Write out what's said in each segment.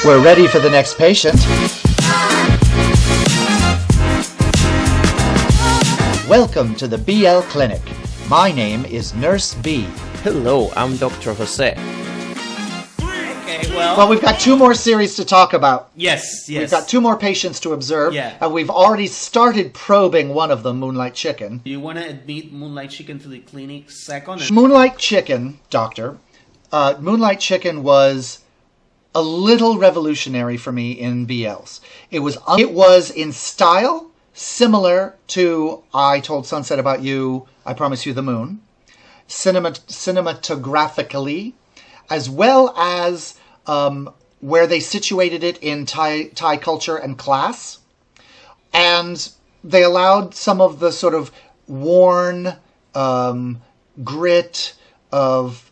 We're ready for the next patient. Welcome to the BL Clinic. My name is Nurse B. Hello, I'm Dr. Jose. Okay, Well, we've got two more series to talk about. Yes. We've got two more patients to observe. Yeah. And we've already started probing one of them, Moonlight Chicken. Do you want to admit Moonlight Chicken to the clinic second? Moonlight Chicken, doctor. Moonlight Chicken was a little revolutionary for me in BLs. It was in style similar to I Told Sunset About You, I Promise You the Moon, cinematographically, as well as where they situated it in Thai culture and class. And they allowed some of the sort of worn grit of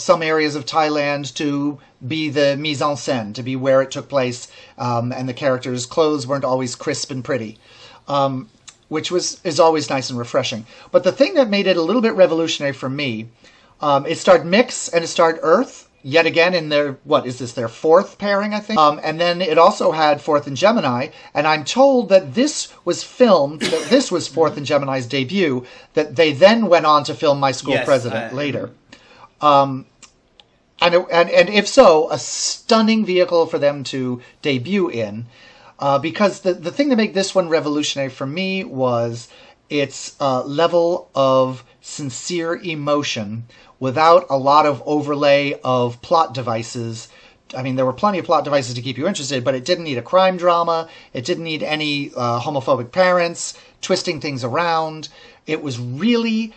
some areas of Thailand to be the mise en scène, to be where it took place, and the characters' clothes weren't always crisp and pretty, which is always nice and refreshing. But the thing that made it a little bit revolutionary for me, it starred Mix and it starred Earth, yet again in their, their fourth pairing, I think? And then it also had Fourth and Gemini, and I'm told that this was filmed, that this was Fourth and Gemini's debut, that they then went on to film My School President later. And if so, a stunning vehicle for them to debut in, because the thing that made this one revolutionary for me was its level of sincere emotion without a lot of overlay of plot devices. I mean, there were plenty of plot devices to keep you interested, but it didn't need a crime drama. It didn't need any homophobic parents twisting things around. It was really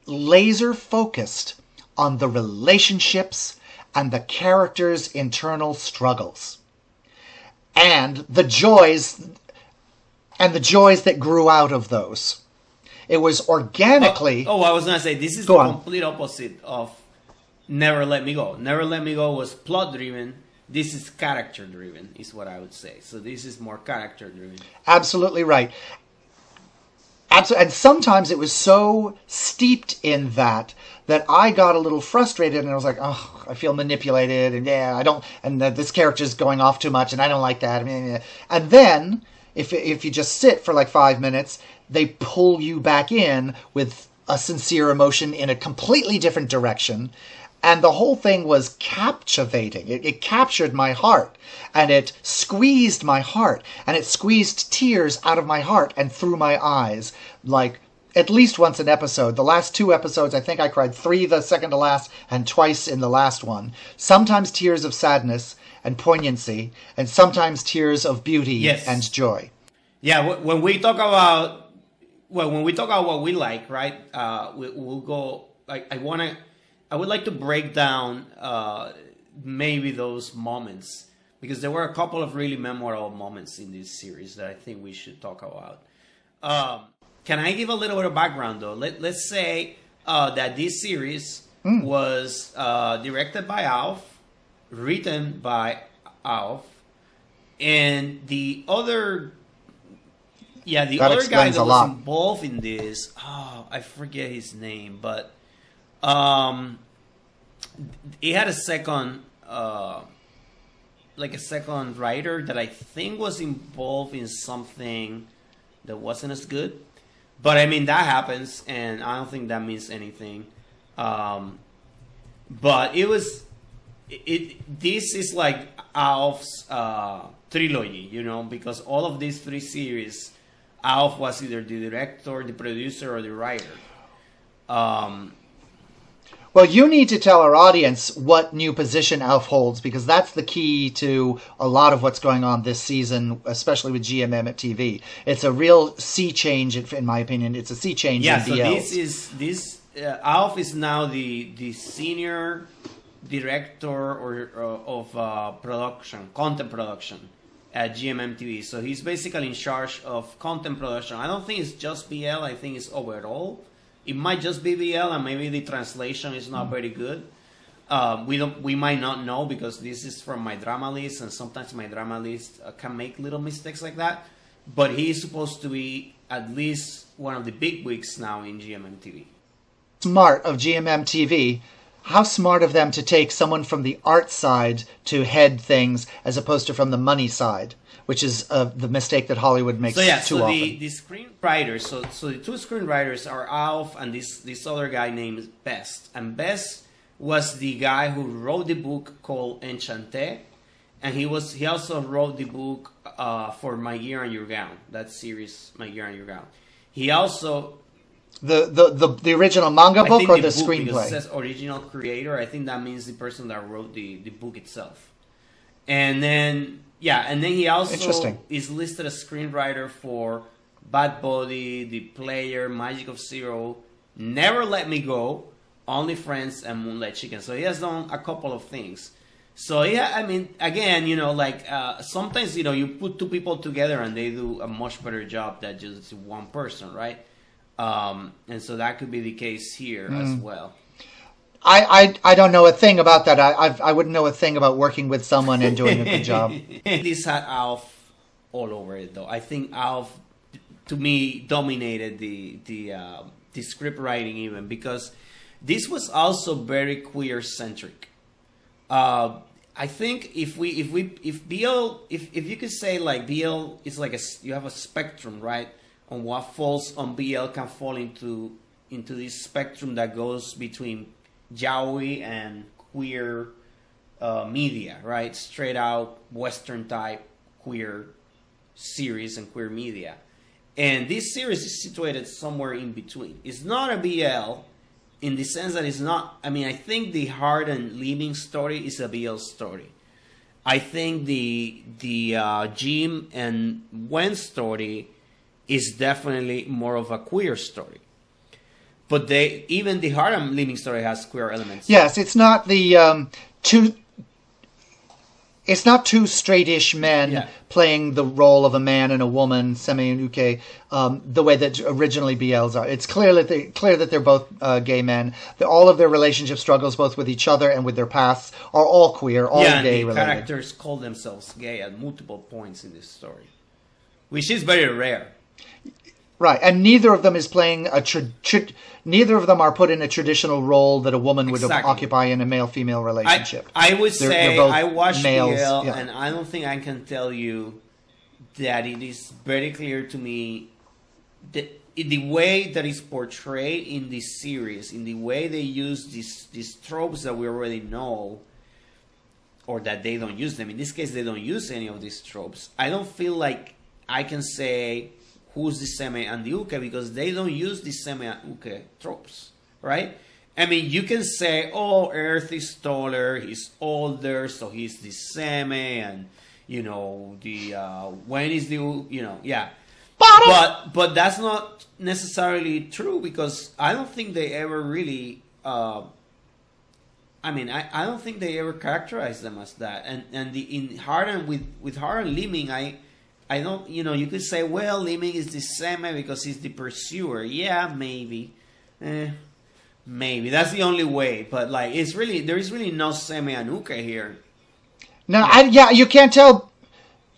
laser focused on the relationships and the characters' internal struggles and the joys that grew out of those. It was organically... I was going to say, this is the complete opposite of Never Let Me Go. Never Let Me Go was plot-driven. This is character-driven, is what I would say. So this is more character-driven. Absolutely right. And sometimes it was so steeped in that I got a little frustrated, and I was like, oh, I feel manipulated, and this character's going off too much, and I don't like that. And then, if you just sit for like 5 minutes, they pull you back in with a sincere emotion in a completely different direction. And the whole thing was captivating. It captured my heart, and it squeezed my heart, and it squeezed tears out of my heart and through my eyes, like at least once an episode. The last 2 episodes, I think I cried 3 the second to last, and twice in the last one. Sometimes tears of sadness and poignancy, and sometimes tears of beauty and joy. Yeah, when we talk about what we like, right? We'll go. I would like to break down maybe those moments, because there were a couple of really memorable moments in this series that I think we should talk about. Can I give a little bit of background though? Let's say that this series was directed by Alf, written by Alf, and the other other guy that was involved in this, I forget his name, but he had a second writer that I think was involved in something that wasn't as good. But I mean, that happens, and I don't think that means anything. But this is like Alf's trilogy, because all of these 3 series, Alf was either the director, the producer, or the writer. Well, you need to tell our audience what new position Alf holds, because that's the key to a lot of what's going on this season, especially with GMM at TV. It's a real sea change, in my opinion. It's a sea change in BLs. Alf is now the senior director of production, content production at GMM TV. So he's basically in charge of content production. I don't think it's just BL. I think it's overall. It might just be BL, and maybe the translation is not very good. We might not know, because this is from my drama list, and sometimes my drama list can make little mistakes like that. But he's supposed to be at least one of the big wigs now in GMM TV. Smart of GMM TV how smart of them to take someone from the art side to head things as opposed to from the money side, which is the mistake that Hollywood makes too often. The screenwriters, so the two screenwriters are Alf and this other guy named Best. And Best was the guy who wrote the book called Enchanté, and he also wrote the book for My Year and Your Gown, that series, My Year and Your Gown. He also the original manga book or the screenplay? Because it says original creator. I think that means the person that wrote the book itself. And then he also is listed as screenwriter for Bad Buddy, The Player, Magic of Zero, Never Let Me Go, Only Friends, and Moonlight Chicken. So he has done a couple of things. So yeah, I mean, again, sometimes you put two people together and they do a much better job than just one person, right? And so that could be the case here as well. I don't know a thing about that. I wouldn't know a thing about working with someone and doing a good job. This had Alf all over it, though. I think Alf, to me, dominated the script writing even, because this was also very queer centric. I think if you could say like BL is like you have a spectrum, right? On what falls on BL can fall into this spectrum that goes between yaoi and queer media, right? Straight out Western type queer series and queer media. And this series is situated somewhere in between. It's not a BL in the sense that it's not, I mean, I think the Hart and Leeming story is a BL story. I think the Jim and Gwen story is definitely more of a queer story. But even the Hart and Leeming story has queer elements. Yes, it's not the it's not two straight-ish men playing the role of a man and a woman, semi and uke, the way that originally BLs are. It's clear that they're both gay men. All of their relationship struggles, both with each other and with their pasts, are all queer, all gay related. Characters call themselves gay at multiple points in this story, which is very rare. Right, and neither of them is playing neither of them are put in a traditional role that a woman would occupy in a male-female relationship. I would say I watched BL, and I don't think I can tell you that it is very clear to me that the way that is portrayed in this series, in the way they use these tropes that we already know, or that they don't use them. In this case, they don't use any of these tropes. I don't feel like I can say who's the seme and the uke, because they don't use the seme and uke tropes, right? I mean, you can say, oh, Earth is taller, he's older, so he's the seme, and, when is the, But that's not necessarily true, because I don't think they ever really, I don't think they ever characterize them as that. And in Hart with Hart and Leeming, I don't, you could say, well, Leeming is the same because he's the pursuer. Yeah, maybe. Maybe. That's the only way. But, there is really no seme and uke here. No, you can't tell.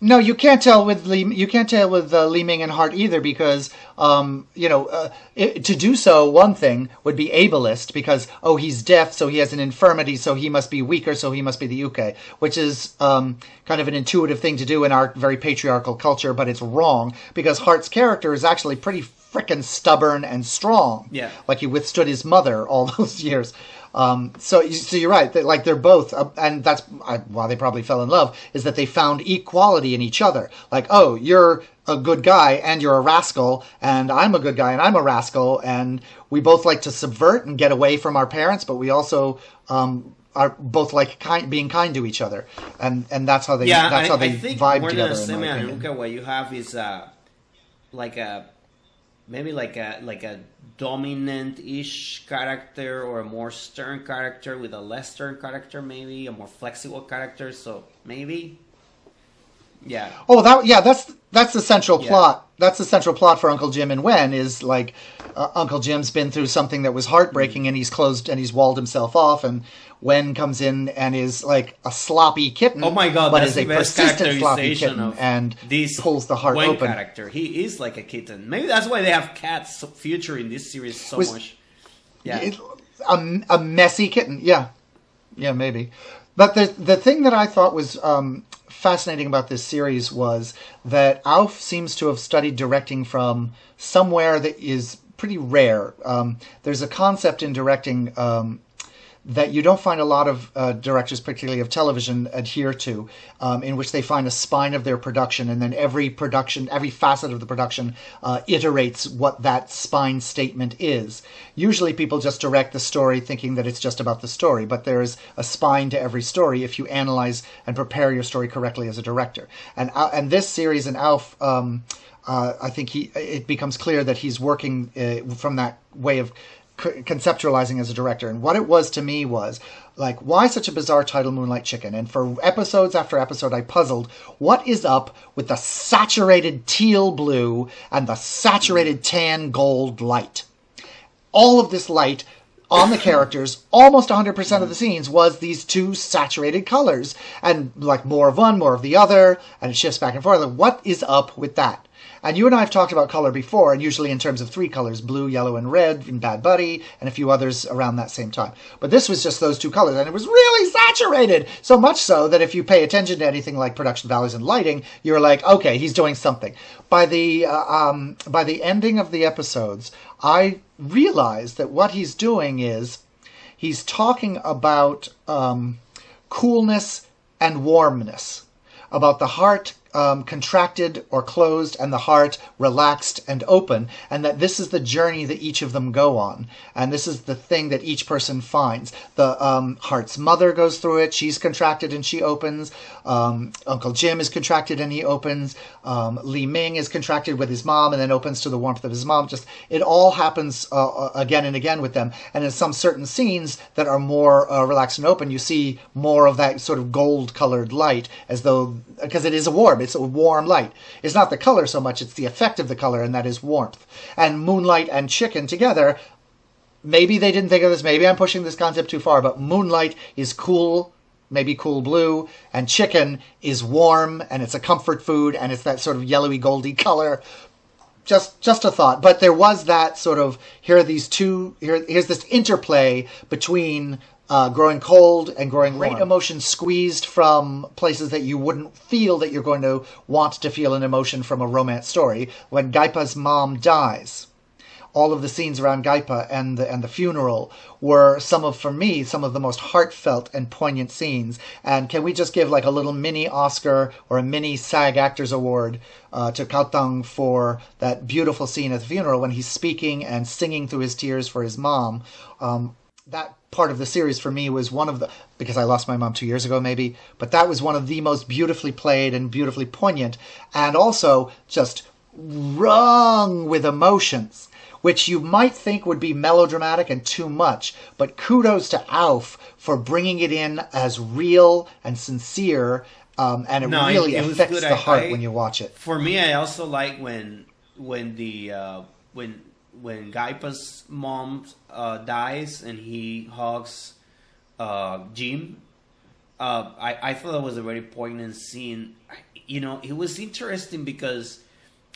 No, you can't tell with Leeming and Hart either, because to do so, one thing would be ableist, because he's deaf, so he has an infirmity, so he must be weaker, so he must be the uke, which is kind of an intuitive thing to do in our very patriarchal culture, but it's wrong, because Hart's character is actually pretty frickin' stubborn and strong. Yeah, like he withstood his mother all those years. So you're right. They're both, and that's why they probably fell in love, is that they found equality in each other. Like, oh, you're a good guy and you're a rascal, and I'm a good guy and I'm a rascal, and we both like to subvert and get away from our parents, but we also are both like being kind to each other, and that's how they vibe together. In my opinion. What you have is maybe like a dominant-ish character, or a more stern character with a less stern character, maybe a more flexible character. So maybe, yeah. Oh, that's the central plot. That's the central plot for Uncle Jim and Wen, is like Uncle Jim's been through something that was heartbreaking, and he's walled himself off, and Wen comes in and is like a sloppy kitten. Oh my god, but that's is the a best persistent floppy characterization kitten, of and this pulls the heart Wen open. Character. He is like a kitten. Maybe that's why they have cats featuring this series so much. Yeah. a messy kitten. Yeah, yeah, maybe. But the thing that I thought was fascinating about this series was that Alf seems to have studied directing from somewhere that is pretty rare. There's a concept in directing that you don't find a lot of directors, particularly of television, adhere to, in which they find a spine of their production, and then every facet of the production iterates what that spine statement is. Usually people just direct the story thinking that it's just about the story, but there's a spine to every story if you analyze and prepare your story correctly as a director. And this series in Alf, I think it becomes clear that he's working from that way of conceptualizing as a director. And what it was to me was like, why such a bizarre title, Moonlight Chicken? And for episodes after episode, I puzzled, what is up with the saturated teal blue and the saturated tan gold light? All of this light on the characters, almost 100% of the scenes was these two saturated colors, and like more of one, more of the other, and it shifts back and forth. Like, what is up with that? And you and I have talked about color before, and usually in terms of three colors, blue, yellow, and red in Bad Buddy, and a few others around that same time. But this was just those two colors, and it was really saturated, so much so that if you pay attention to anything like production values and lighting, you're like, okay, he's doing something. By the ending of the episodes, I realized that what he's doing is he's talking about coolness and warmness, about the heart contracted or closed and the heart relaxed and open, and that this is the journey that each of them go on, and this is the thing that each person finds. The heart's mother goes through it. She's contracted and she opens. Uncle Jim is contracted and he opens. Li Ming is contracted with his mom and then opens to the warmth of his mom. Just it all happens again and again with them, and in some certain scenes that are more relaxed and open, you see more of that sort of gold colored light, as though, because it is it's a warm light. It's not the color so much, it's the effect of the color, and that is warmth. And Moonlight and Chicken together, maybe they didn't think of this, maybe I'm pushing this concept too far, but Moonlight is cool, maybe cool blue, and Chicken is warm, and it's a comfort food, and it's that sort of yellowy, goldy color. Just a thought. But there was that sort of, here's this interplay between growing cold and growing warm. Great emotion squeezed from places that you wouldn't feel that you're going to want to feel an emotion from a romance story. When Gaipa's mom dies, all of the scenes around Gaipa and the funeral were for me, some of the most heartfelt and poignant scenes. And can we just give like a little mini Oscar or a mini SAG Actors Award to Cao Tung for that beautiful scene at the funeral when he's speaking and singing through his tears for his mom. That part of the series for me was one of the, because I lost my mom 2 years ago maybe, but that was one of the most beautifully played and beautifully poignant, and also just wrung with emotions, which you might think would be melodramatic and too much, but kudos to Alf for bringing it in as real and sincere, and it affects the heart when you watch it. For me, I also like when Gaipa's mom dies and he hugs Jim. I thought that was a very poignant scene. It was interesting because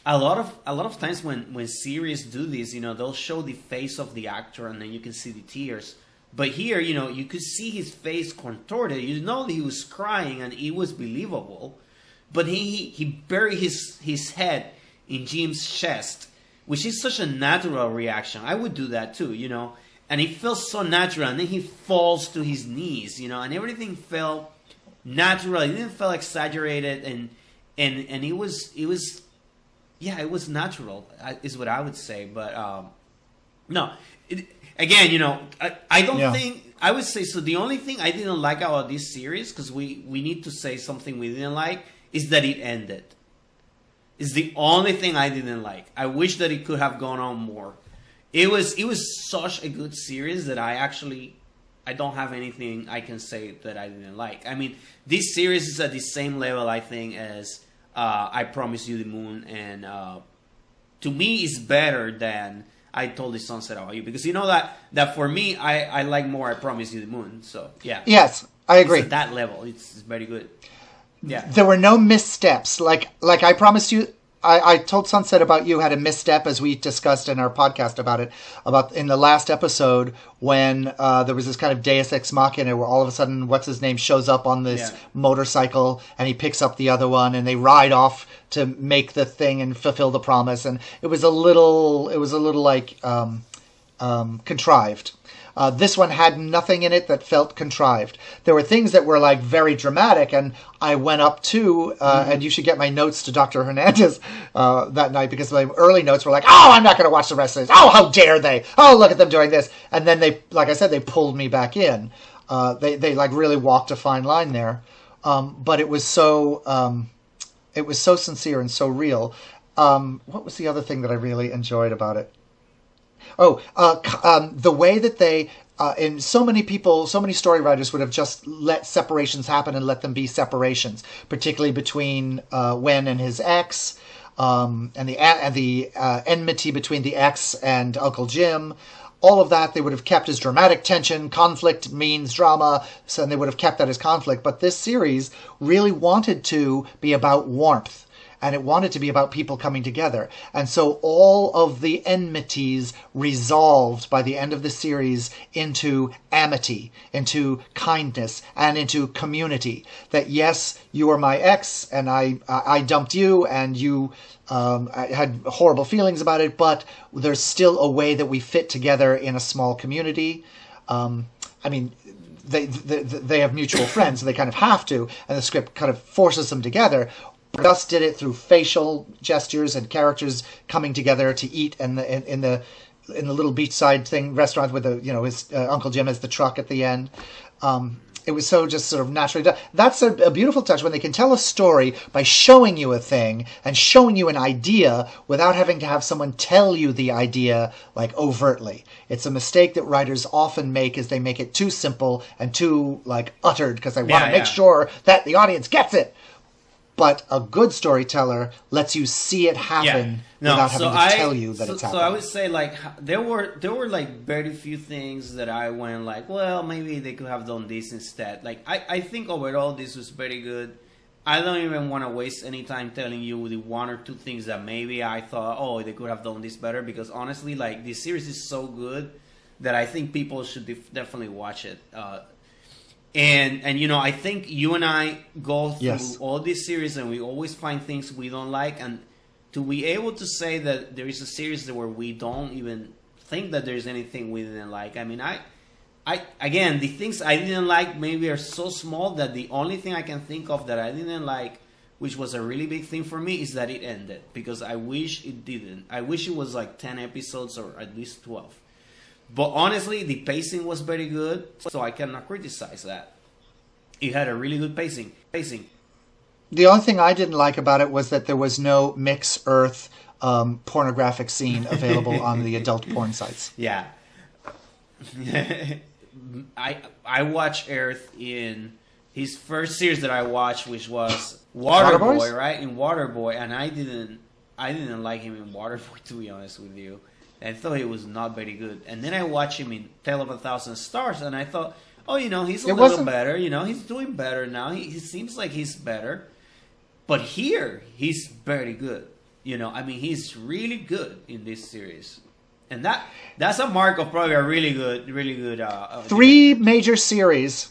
a lot of times when series do this, they'll show the face of the actor and then you can see the tears. But here, you could see his face contorted. That he was crying and it was believable. But he buried his head in Jim's chest, which is such a natural reaction. I would do that too, And it felt so natural. And then he falls to his knees, and everything felt natural. It didn't feel exaggerated, and it was natural, is what I would say. But no, I don't think I would say so. The only thing I didn't like about this series, because we need to say something we didn't like, is that it ended. Is the only thing I didn't like. I wish that it could have gone on more. It was such a good series that I don't have anything I can say that I didn't like. I mean, this series is at the same level, I think, as I Promised You the Moon, and to me, it's better than I Told the Sunset About You, because that for me, I like more I Promised You the Moon. So yeah. Yes, I agree. It's at that level, it's very good. Yeah. There were no missteps. Like I Promised You I told Sunset about you had a misstep, as we discussed in our podcast about it, about in the last episode when there was this kind of Deus Ex Machina where all of a sudden what's his name shows up on this motorcycle and he picks up the other one and they ride off to make the thing and fulfill the promise, and it was a little like contrived. This one had nothing in it that felt contrived. There were things that were like very dramatic, and I went up to, and you should get my notes to Dr. Hernandez that night, because my early notes were like, oh, I'm not going to watch the rest of this. Oh, how dare they? Oh, look at them doing this. And then they, like I said, they pulled me back in. They like really walked a fine line there. But it was so sincere and so real. What was the other thing that I really enjoyed about it? The way that they, and so many story writers would have just let separations happen and let them be separations, particularly between Wen and his ex, and the enmity between the ex and Uncle Jim. All of that they would have kept as dramatic tension. Conflict means drama, so they would have kept that as conflict. But this series really wanted to be about warmth. And it wanted to be about people coming together. And so all of the enmities resolved by the end of the series into amity, into kindness, and into community. That yes, you are my ex, and I dumped you, and you I had horrible feelings about it, but there's still a way that we fit together in a small community. They have mutual friends, so they kind of have to, and the script kind of forces them together. Gus did it through facial gestures and characters coming together to eat, and in the little beachside restaurant with his Uncle Jim as the truck at the end. It was so just sort of naturally done. That's a beautiful touch when they can tell a story by showing you a thing and showing you an idea without having to have someone tell you the idea like overtly. It's a mistake that writers often make, is they make it too simple and too like uttered because they want to make sure that the audience gets it. But a good storyteller lets you see it happen without having to tell you that it's happening. So I would say like there were like very few things that I went like, well, maybe they could have done this instead. Like I think overall this was very good. I don't even want to waste any time telling you the one or two things that maybe I thought, oh, they could have done this better, because honestly, like this series is so good that I think people should definitely watch it. And I think you and I go through all this series and we always find things we don't like, and to be able to say that there is a series where we don't even think that there's anything we didn't like. I mean, I again, the things I didn't like maybe are so small that the only thing I can think of that I didn't like, which was a really big thing for me, is that it ended, because I wish it didn't. I wish it was like 10 episodes or at least 12. But honestly, the pacing was very good, so I cannot criticize that. It had a really good pacing. The only thing I didn't like about it was that there was no Mix Earth pornographic scene available on the adult porn sites. Yeah. I watched Earth in his first series that I watched, which was Waterboy, right? In Waterboy, and I didn't like him in Waterboy, to be honest with you. I thought he was not very good. And then I watched him in Tale of a Thousand Stars, and I thought, oh, he's a little better. He's doing better now. He seems like he's better. But here, he's very good. He's really good in this series. And that's a mark of probably a really good. Three major series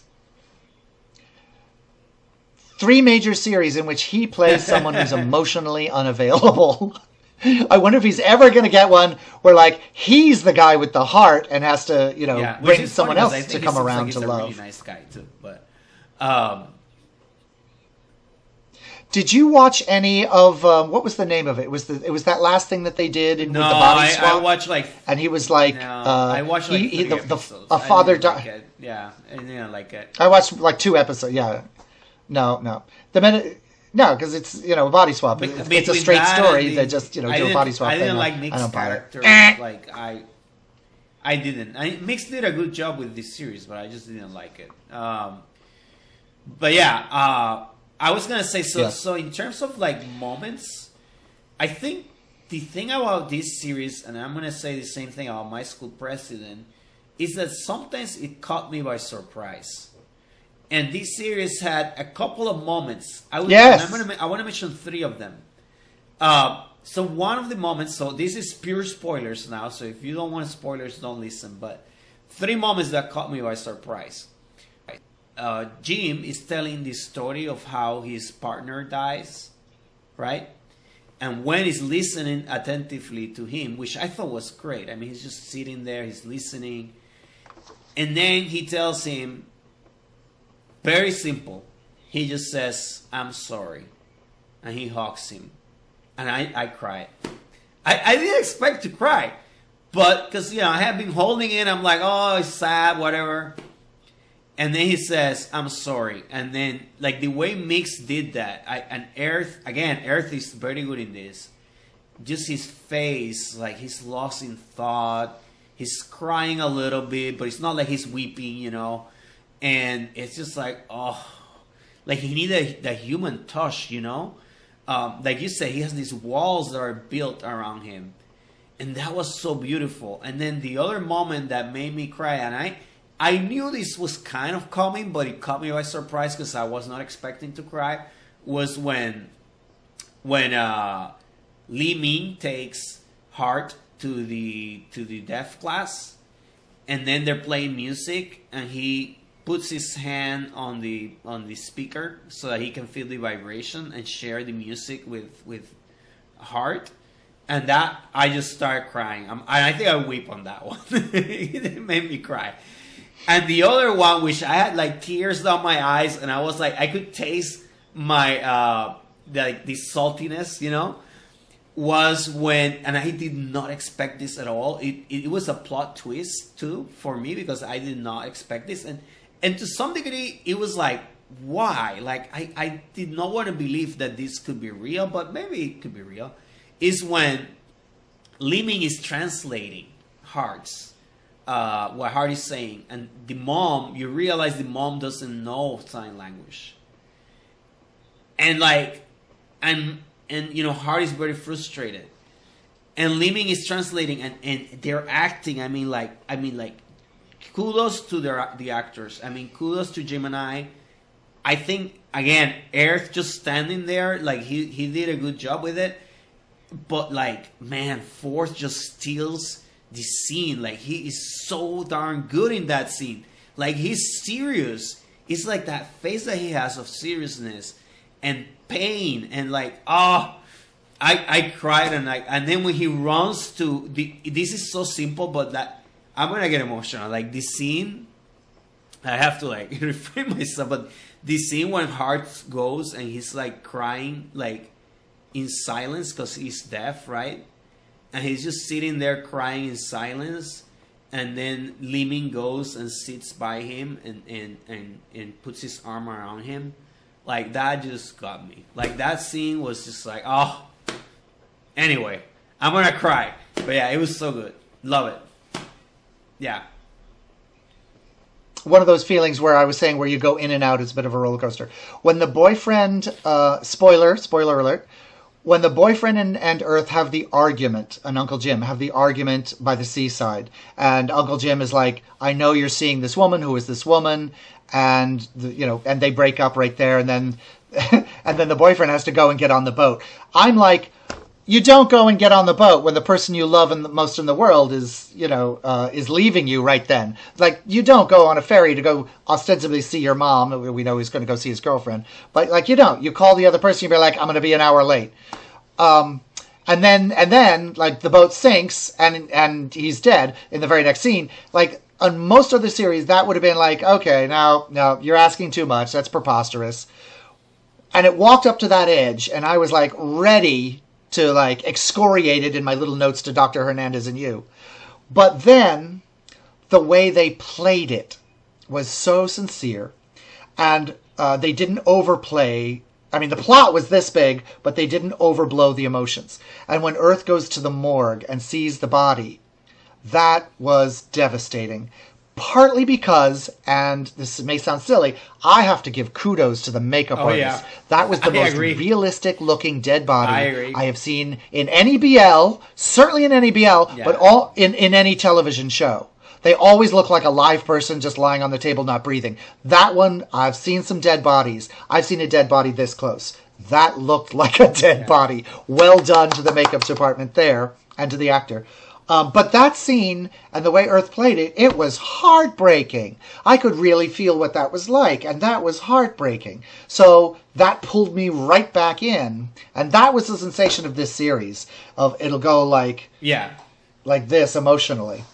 in which he plays someone who's emotionally unavailable. I wonder if he's ever going to get one where, like, he's the guy with the heart and has to, bring someone else to come around to love. He's a really nice guy too. But did you watch any of what was the name of it? It was that last thing that they did with the body swap? I watched and he was like, I watched like a father died. Yeah, I didn't like it. I watched like 2 episodes. Yeah, no. The minute. No, because it's a body swap. It's a straight story. They just do a body swap. I didn't like Nick's character. Like I didn't. Mix did a good job with this series, but I just didn't like it. But yeah, I was gonna say so. Yeah. So in terms of like moments, I think the thing about this series, and I'm gonna say the same thing about My School President, is that sometimes it caught me by surprise. And this series had a couple of moments. I want to mention 3 of them. So one of the moments, so this is pure spoilers now, so if you don't want spoilers, don't listen, but 3 moments that caught me by surprise. Jim is telling the story of how his partner dies, right? And when he's listening attentively to him, which I thought was great. I mean, he's just sitting there, he's listening. And then he tells him, very simple. He just says, I'm sorry. And he hugs him. And I cried. I didn't expect to cry. But, because, I have been holding it. I'm like, oh, it's sad, whatever. And then he says, I'm sorry. And then, like, the way Mix did that, and Earth is very good in this. Just his face, like, he's lost in thought. He's crying a little bit, but it's not like he's weeping, And it's just like, oh, like, he needed that human touch, Like you said, he has these walls that are built around him. And that was so beautiful. And then the other moment that made me cry, and I knew this was kind of coming, but it caught me by surprise because I was not expecting to cry, was when Lee Min takes Hart to the deaf class, and then they're playing music, and he puts his hand on the speaker so that he can feel the vibration and share the music with Hart. And that, I just started crying. I think I weep on that one. It made me cry. And the other one, which I had like tears down my eyes, and I was like, I could taste my the saltiness, was when, and I did not expect this at all. It was a plot twist too for me because I did not expect this, and to some degree it was like, why? Like I did not want to believe that this could be real, but maybe it could be real. Is when Lee Min is translating Hart's. What Hart is saying, and the mom, you realize the mom doesn't know sign language, and Hart is very frustrated, and Lee Min is translating, and they're acting. I mean, kudos to the actors. I mean, kudos to Gemini. I think again, Earth just standing there, like he did a good job with it, but like, man, Fourth just steals the scene. Like, he is so darn good in that scene. Like, he's serious. It's like that face that he has of seriousness and pain, and like, I cried, and then when he runs to this is so simple, but that I'm gonna get emotional. Like, the scene, I have to like refrain myself, but the scene when Hart goes and he's like crying, like in silence because he's deaf, right? And he's just sitting there crying in silence. And then Lee Min goes and sits by him and puts his arm around him. Like, that just got me. Like, that scene was just like, oh. Anyway, I'm going to cry. But yeah, it was so good. Love it. Yeah. One of those feelings where I was saying where you go in and out, it's a bit of a roller coaster. When the boyfriend, spoiler alert, when the boyfriend and Earth have the argument, and Uncle Jim have the argument by the seaside, and Uncle Jim is like, I know you're seeing this woman, who is this woman, and and they break up right there, and then and then the boyfriend has to go and get on the boat. I'm like, you don't go and get on the boat when the person you love most in the world is leaving you right then. Like, you don't go on a ferry to go ostensibly see your mom. We know he's going to go see his girlfriend. But, like, you don't. You call the other person, you're like, I'm going to be an hour late. And then, like, the boat sinks and he's dead in the very next scene. Like, on most of the series, that would have been like, okay, now, you're asking too much. That's preposterous. And it walked up to that edge, and I was, like, ready to like excoriate it in my little notes to Dr. Hernandez and you. But then the way they played it was so sincere, and they didn't overplay. I mean, the plot was this big, but they didn't overblow the emotions. And when Earth goes to the morgue and sees the body, that was devastating. Partly because, and this may sound silly, I have to give kudos to the makeup artist. Yeah. That was the most realistic looking dead body I have seen in any BL, certainly in any BL, but all in any television show. They always look like a live person just lying on the table, not breathing. That one, I've seen some dead bodies. I've seen a dead body this close. That looked like a dead body. Well done to the makeup department there and to the actor. But that scene and the way Earth played it, it was heartbreaking. I could really feel what that was like, and that was heartbreaking. So that pulled me right back in, and that was the sensation of this series. Of it'll go like this emotionally,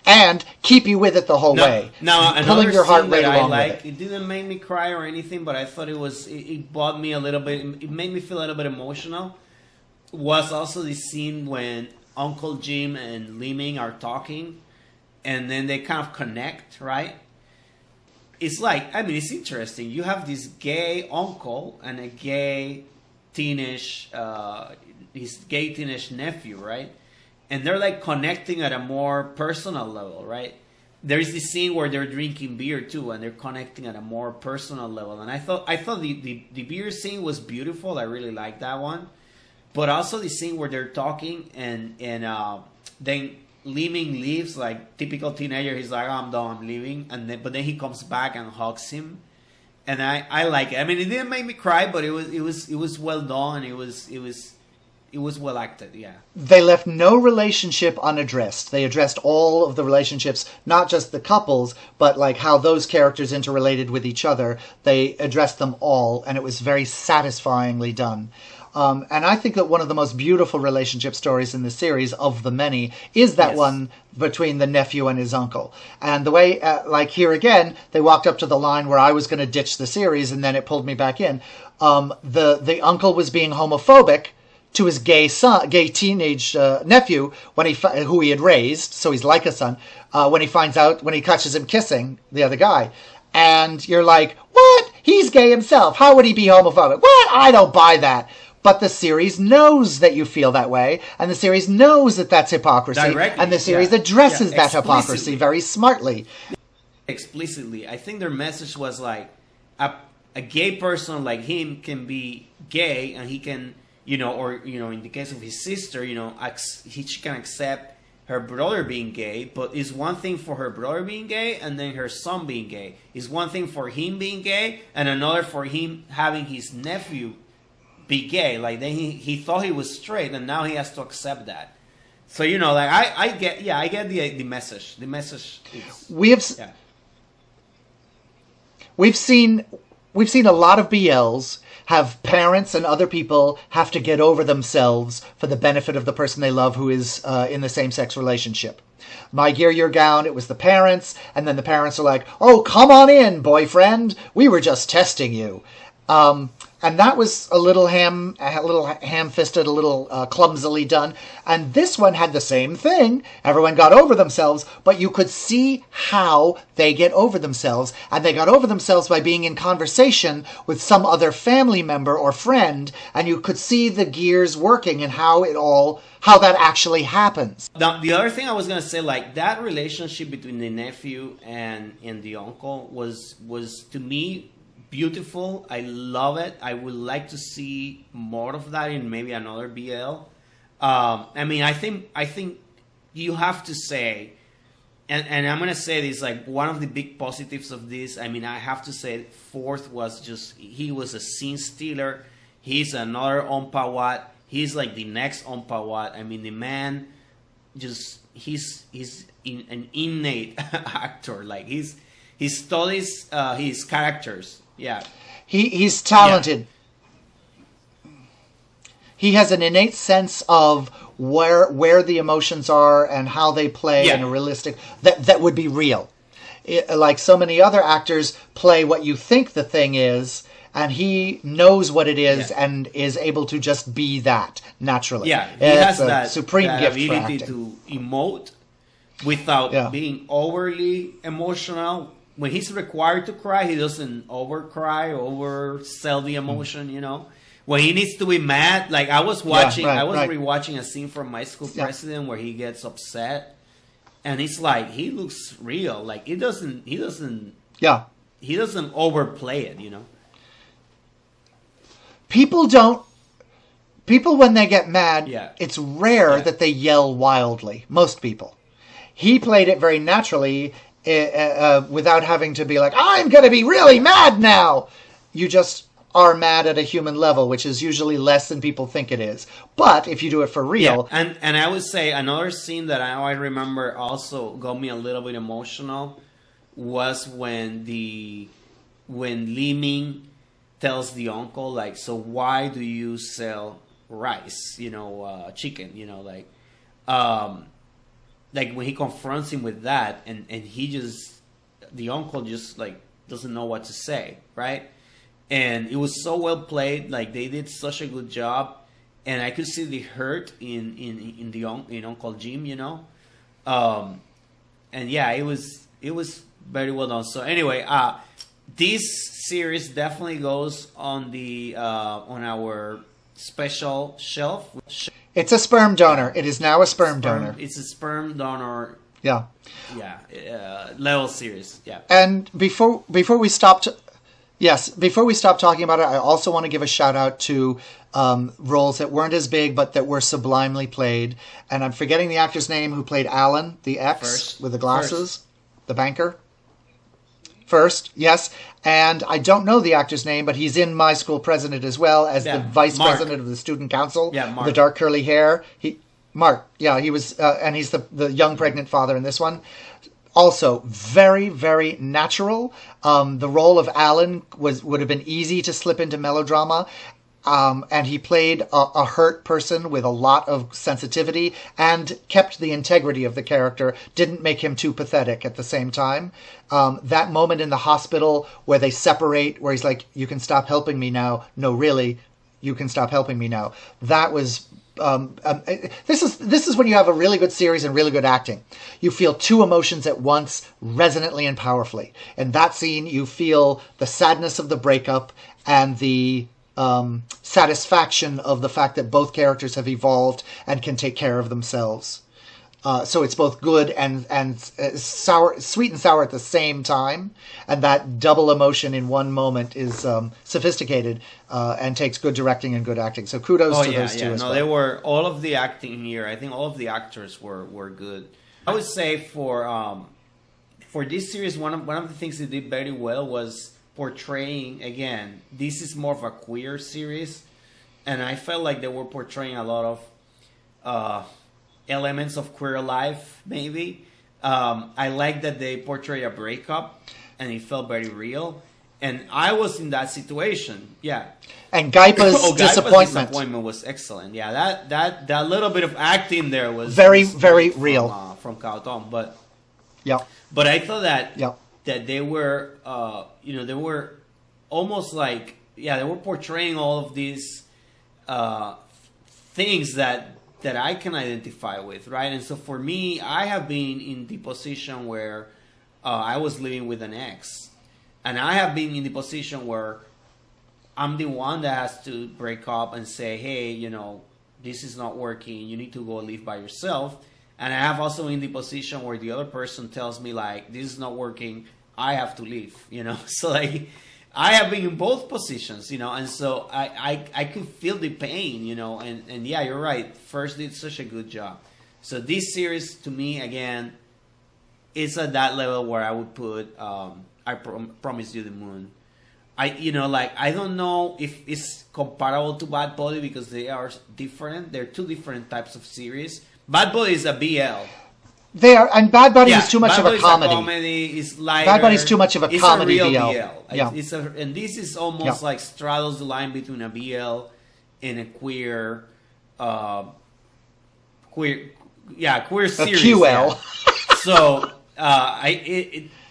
and keep you with it the whole way. Now, pulling your heart rate along with it. It didn't make me cry or anything, but I thought it brought me a little bit. It made me feel a little bit emotional. Was also the scene when Uncle Jim and Li Ming are talking, and then they kind of connect, right? It's like, I mean, it's interesting. You have this gay uncle and a gay teenage, his gay teenage nephew, right? And they're like connecting at a more personal level, right? There is this scene where they're drinking beer too, and they're connecting at a more personal level. And I thought the beer scene was beautiful. I really liked that one. But also the scene where they're talking and then Li Ming leaves, like typical teenager. He's like, oh, I'm done, I'm leaving. But then he comes back and hugs him, and I like it. I mean, it didn't make me cry, but it was well done. It was well acted. Yeah. They left no relationship unaddressed. They addressed all of the relationships, not just the couples, but like how those characters interrelated with each other. They addressed them all, and it was very satisfyingly done. And I think that one of the most beautiful relationship stories in the series, of the many, is that one between the nephew and his uncle. And the way, like here again, they walked up to the line where I was going to ditch the series, and then it pulled me back in. The uncle was being homophobic to his gay teenage nephew who he had raised, so he's like a son. When he catches him kissing the other guy, and you're like, what? He's gay himself. How would he be homophobic? What? I don't buy that. But the series knows that you feel that way, and the series knows that that's hypocrisy, and the series addresses that hypocrisy very smartly. Explicitly. I think their message was like, a gay person like him can be gay, and he can, or in the case of his sister, she can accept her brother being gay, but it's one thing for her brother being gay and then her son being gay. It's one thing for him being gay and another for him having his nephew be gay. Like then he thought he was straight and now he has to accept that. So like I get the message. The message is we've seen a lot of BLs have parents and other people have to get over themselves for the benefit of the person they love who is in the same-sex relationship. My Gear, Your Gown, it was the parents, and then the parents are like, oh, come on in, boyfriend. We were just testing you. And that was a little ham-fisted, a little clumsily done. And this one had the same thing. Everyone got over themselves, but you could see how they get over themselves. And they got over themselves by being in conversation with some other family member or friend. And you could see the gears working and how that actually happens. Now, the other thing I was going to say, like that relationship between the nephew and the uncle was to me beautiful. I love it. I would like to see more of that in maybe another BL. I think you have to say, and I'm gonna say this, like one of the big positives of this. I have to say, Fourth was just, he was a scene stealer. He's another Ompawat. He's like the next Ompawat. The man, he's an innate actor. Like he studies his characters. Yeah, he's talented. Yeah. He has an innate sense of where the emotions are and how they play in a realistic that would be real. Like so many other actors play what you think the thing is, and he knows what it is and is able to just be that naturally. Yeah, he has that supreme gift ability for acting. To emote without being overly emotional. When he's required to cry, he doesn't oversell the emotion, When he needs to be mad, like I was rewatching a scene from My School President where he gets upset, and it's like he looks real. Like he doesn't overplay it, People when they get mad, it's rare that they yell wildly. Most people. He played it very naturally without having to be like, I'm going to be really mad now. You just are mad at a human level, which is usually less than people think it is. But if you do it for real... Yeah, and I would say another scene that I remember also got me a little bit emotional was when Li Ming tells the uncle, like, so why do you sell rice, chicken, like when he confronts him with that, and the uncle just like doesn't know what to say, right? And it was so well played, like they did such a good job, and I could see the hurt in Uncle Jim, and yeah, it was very well done. So anyway, this series definitely goes on the on our special shelf. It's a sperm donor. It is now a sperm donor. It's a sperm donor. Yeah. Yeah. Level series. Yeah. And before we stop talking about it, I also want to give a shout out to roles that weren't as big but that were sublimely played. And I'm forgetting the actor's name who played Alan, the ex with the glasses, the banker. First, yes. And I don't know the actor's name, but he's in My School President as well as the vice president of the student council. Yeah, Mark. The dark curly hair. Mark. Yeah, he was, and he's the young pregnant father in this one. Also, very, very natural. The role of Alan would have been easy to slip into melodrama. And he played a hurt person with a lot of sensitivity and kept the integrity of the character, didn't make him too pathetic at the same time. That moment in the hospital where they separate, where he's like, you can stop helping me now. No, really, you can stop helping me now. That was... this is when you have a really good series and really good acting. You feel two emotions at once, resonantly and powerfully. In that scene, you feel the sadness of the breakup and the satisfaction of the fact that both characters have evolved and can take care of themselves. So it's both good and sour, sweet and sour at the same time, and that double emotion in one moment is sophisticated and takes good directing and good acting. So kudos to those two as well. They were all of the acting here. I think all of the actors were good. I would say for this series, one of the things they did very well was portraying, again, this is more of a queer series, and I felt like they were portraying a lot of elements of queer life, maybe. I like that they portrayed a breakup, and it felt very real. And I was in that situation, yeah. And Gaipa's disappointment was excellent. Yeah, that little bit of acting there was very real from Cao Tong. But yeah, but I thought that that they were, they were almost like, they were portraying all of these things that I can identify with, right? And so for me, I have been in the position where I was living with an ex. And I have been in the position where I'm the one that has to break up and say, hey, this is not working. You need to go live by yourself. And I have also in the position where the other person tells me, like, this is not working. I have to leave, So, like, I have been in both positions, and so I could feel the pain, and yeah, you're right. First did such a good job. So this series, to me, again, it's at that level where I would put I Promise You the Moon. I don't know if it's comparable to Bad Buddy because they are different. They're two different types of series. Bad Buddy is a BL. They are, and Bad Buddy is too much of a comedy. It's lighter. Bad Buddy is too much of a comedy BL. Yeah. And this is almost like straddles the line between a BL and a queer series. A QL. Yeah. So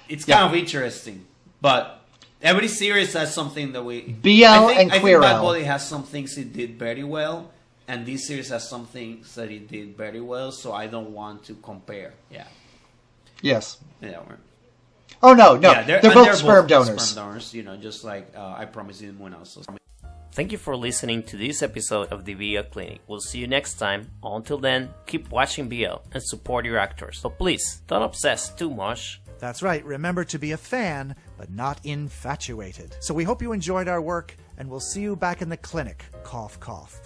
it's kind of interesting, but every series has something that and I queer think Bad L. Buddy has some things it did very well. And this series has some things that it did very well, so I don't want to compare. Yeah. Yes. Yeah. Oh, no. Yeah, they're both sperm donors. Sperm donors, just like I Promise You the Moon also. Thank you for listening to this episode of the BL Clinic. We'll see you next time. Until then, keep watching BL and support your actors. But please, don't obsess too much. That's right. Remember to be a fan, but not infatuated. So we hope you enjoyed our work, and we'll see you back in the clinic. Cough, cough.